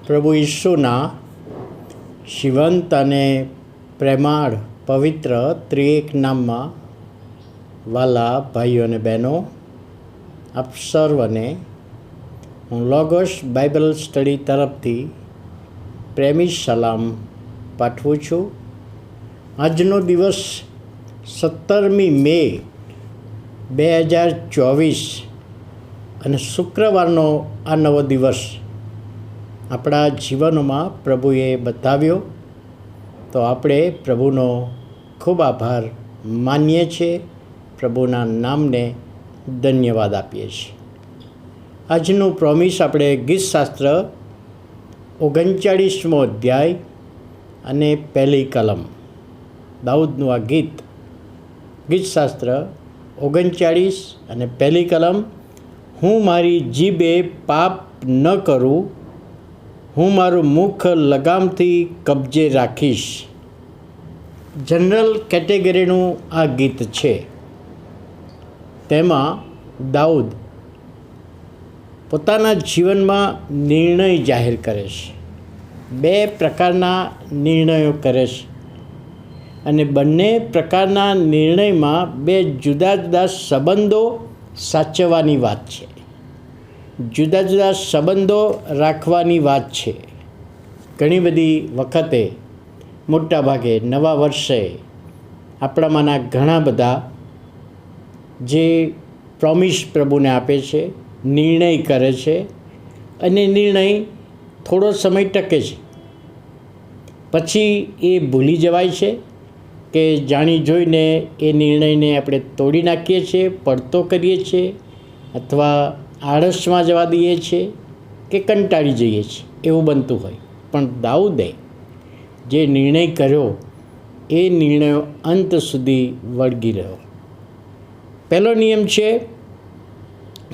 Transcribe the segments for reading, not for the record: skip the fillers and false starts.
પ્રભુ ઈસુના શિવંત અને પ્રેમાળ પવિત્ર ત્રિએક નામમાં વાલા ભાઈઓ અને બહેનો, આપ સર્વને હું લોગોસ બાઇબલ સ્ટડી તરફથી પ્રેમી સલામ પાઠવું છું. આજનો દિવસ 17મી મે 2024 અને શુક્રવારનો આ નવો દિવસ આપણા જીવનોમાં પ્રભુએ બતાવ્યો, તો આપણે પ્રભુનો ખૂબ આભાર માનીએ છીએ, પ્રભુના નામને ધન્યવાદ આપીએ છીએ. આજનું પ્રોમિસ આપણે ગીતશાસ્ત્ર 39મો અધ્યાય અને પહેલી કલમ, દાઉદનું આ ગીતશાસ્ત્ર 39 અને પહેલી કલમ. હું મારી જીભે પાપ ન કરું, હું મારું મુખ લગામથી કબજે રાખીશ. જનરલ કેટેગરીનું આ ગીત છે. તેમાં દાઉદ પોતાના જીવનમાં નિર્ણય જાહેર કરે છે. બે પ્રકારના નિર્ણયો કરે છે અને બંને પ્રકારના નિર્ણયમાં બે જુદા જુદા સંબંધો સાચવવાની વાત છે, જુદા જુદા સંબંધો રાખવાની વાત છે. ઘણી બધી વખતે મોટાભાગે નવા વર્ષે આપણામાંના ઘણા બધા જે પ્રોમિસ પ્રભુને આપે છે, નિર્ણય કરે છે અને નિર્ણય થોડો સમય ટકે છે, પછી એ ભૂલી જવાય છે કે જાણી જોઈને એ નિર્ણયને આપણે તોડી નાખીએ છીએ, પડતો કરીએ છીએ અથવા આળસમાં જવા દઈએ છીએ કે કંટાળી જઈએ છીએ, એવું બનતું હોય. પણ દાઉદે જે નિર્ણય કર્યો એ નિર્ણયો અંત સુધી વળગી રહ્યો. પહેલો નિયમ છે,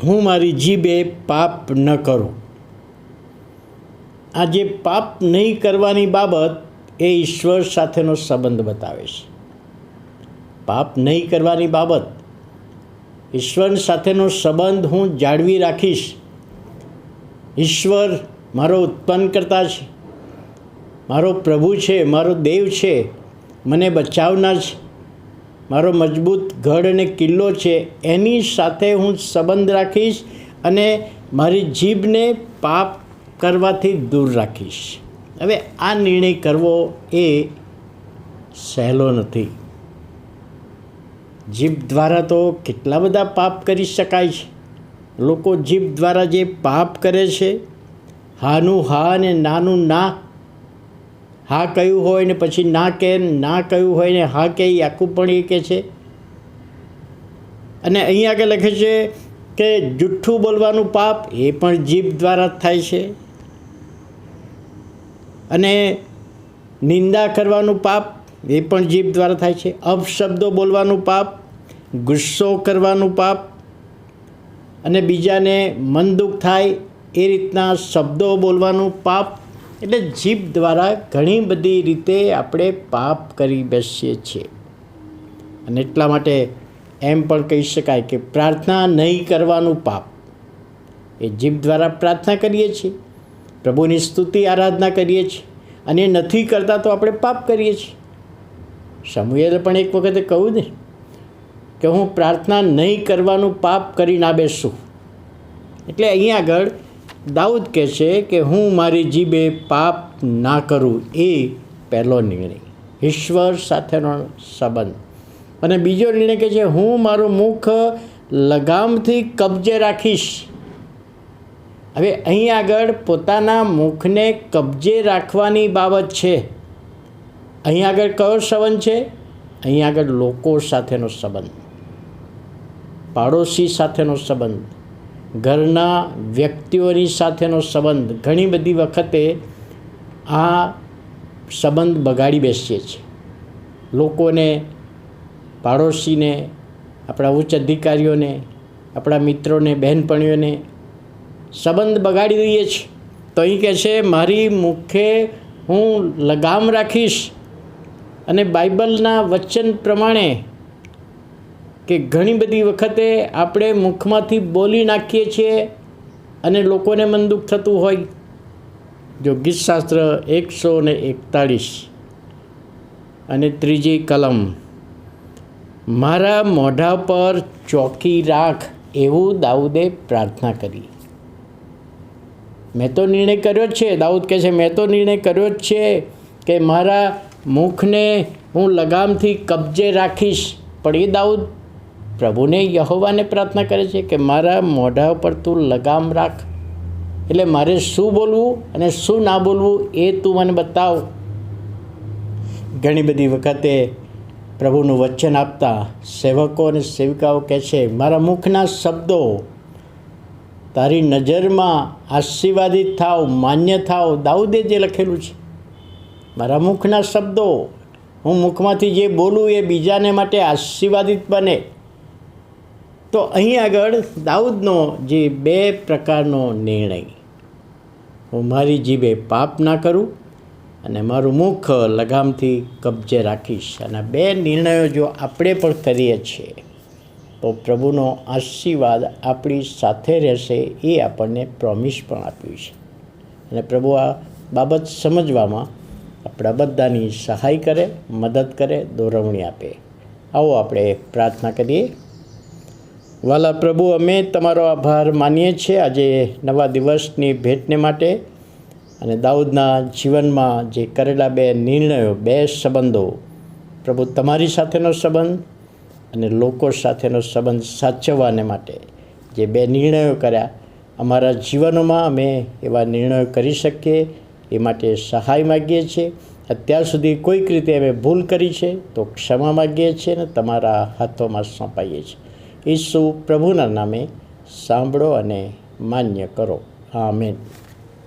હું મારી જીભે પાપ ન કરું. આ જે પાપ નહીં કરવાની બાબત એ ઈશ્વર સાથેનો સંબંધ બતાવે છે. પાપ નહીં કરવાની બાબત, ઈશ્વર સાથેનો સંબંધ હું જાળવી રાખીશ. ઈશ્વર મારો ઉત્પન્નકર્તા છે, મારો પ્રભુ છે, મારો દેવ છે, મને બચાવનાર છે, મારો મજબૂત ગઢ અને કિલ્લો છે. એની સાથે હું સંબંધ રાખીશ અને મારી જીભને પાપ કરવાથી દૂર રાખીશ. હવે આ નિર્ણય કરવો એ સહેલો નથી. જીભ દ્વારા તો કેટલા બધા પાપ કરી શકાય છે. લોકો જીભ દ્વારા જે પાપ કરે છે, હાનું હા અને નાનું ના, હા કહ્યું હોય ને પછી ના કહે, ના કહ્યું હોય ને હા કહે, આખું પણ એ કહે છે. અને અહીં આગળ લખે છે કે જુઠ્ઠું બોલવાનું પાપ એ પણ જીભ દ્વારા જ થાય છે. અને નિંદા કરવાનું પાપ એ પણ જીભ દ્વારા થાય છે. અપશબ્દો બોલવાનું પાપ, ગુસ્સો કરવાનું પાપ અને બીજાને મન દુઃખ થાય એ રીતના શબ્દો બોલવાનું પાપ. એટલે જીભ દ્વારા ઘણી બધી રીતે આપણે પાપ કરી બેસીએ છીએ. અને એટલા માટે એમ પણ કહી શકાય કે પ્રાર્થના નહીં કરવાનું પાપ, એ જીભ દ્વારા પ્રાર્થના કરીએ છીએ, પ્રભુની સ્તુતિ આરાધના કરીએ છીએ અને નથી કરતા તો આપણે પાપ કરીએ છીએ. સમુએલે પણ એક વખતે કહ્યું ને કે હું પ્રાર્થના નહીં કરવાનું પાપ કરી ના બેસું. એટલે અહીં આગળ દાઉદ કહે છે કે હું મારી જીભે પાપ ના કરું. એ પહેલો નિર્ણય, ઈશ્વર સાથેનો સંબંધ. અને બીજો નિર્ણય કહે છે, હું મારું મુખ લગામથી કબજે રાખીશ. હવે અહીં આગળ પોતાના મુખને કબજે રાખવાની બાબત છે. અહીં આગળ કયો સંબંધ છે? અહીં આગળ લોકો સાથેનો સંબંધ, પાડોશી સાથેનો સંબંધ, ઘરના વ્યક્તિઓની સાથેનો સંબંધ. ઘણી બધી વખતે આ સંબંધ બગાડી બેસીએ છીએ. લોકોને, પાડોશીને, આપણા ઉચ્ચ અધિકારીઓને, આપણા મિત્રોને, બહેનપણીઓને સંબંધ બગાડી દઈએ છીએ. તો અહીં કહે છે મારી મુખે હું લગામ રાખીશ. અને બાઇબલના વચન પ્રમાણે કે ઘણી બધી વખતે આપણે મુખમાંથી બોલી નાખીએ છીએ અને લોકોને મન દુઃખ થતું હોય. જો ગીતશાસ્ત્ર 141 અને 3જી કલમ, મારા મોઢા પર ચોકી રાખ એવું દાઉદે પ્રાર્થના કરી. મેં તો નિર્ણય કર્યો જ છે, દાઉદ કહે છે, મેં તો નિર્ણય કર્યો જ છે કે મારા મુખને હું લગામથી કબજે રાખીશ. પણ એ દાઉદ પ્રભુને, યહોવાને પ્રાર્થના કરે છે કે મારા મોઢા પર તું લગામ રાખ. એટલે મારે શું બોલવું અને શું ના બોલવું એ તું મને બતાવ. ઘણી બધી વખતે પ્રભુનું વચન આપતા સેવકો અને સેવિકાઓ કહે છે, મારા મુખના શબ્દો તારી નજરમાં આશીર્વાદિત થાવ, માન્ય થાવ. દાઉદે જે લખેલું છે, મારા મુખના શબ્દો, હું મુખમાંથી જે બોલું એ બીજાને માટે આશીર્વાદિત બને. તો અહીં આગળ દાઉદનો જે 2 પ્રકારનો નિર્ણય, હું મારી જીભે પાપ ના કરું અને મારું મુખ લગામથી કબજે રાખીશ. અને 2 નિર્ણયો જો આપણે પણ કરીએ છીએ તો પ્રભુનો આશીર્વાદ આપણી સાથે રહેશે, એ આપણને પ્રોમિસ પણ આપ્યું છે. અને પ્રભુ આ બાબત સમજવામાં આપણા બધાની સહાય કરે, મદદ કરે, દોરવણી આપે. આવો આપણે પ્રાર્થના કરીએ. વાલા પ્રભુ, અમે તમારો આભાર માનીએ છીએ આજે નવા દિવસની ભેટને માટે અને દાઉદના જીવનમાં જે કરેલા 2 નિર્ણયો, 2 સંબંધો, પ્રભુ તમારી સાથેનો સંબંધ અને લોકો સાથેનો સંબંધ સાચવવાને માટે જે 2 નિર્ણયો કર્યા, અમારા જીવનોમાં અમે એવા નિર્ણયો કરી શકીએ એ માટે સહાય માગીએ છીએ. અત્યાર સુધી કોઈક રીતે અમે ભૂલ કરી છે તો ક્ષમા માગીએ છીએ અને તમારા હાથોમાં સોંપાઈએ છીએ. ઈસુ પ્રભુના નામે સાંભળો અને માન્ય કરો. આમેન.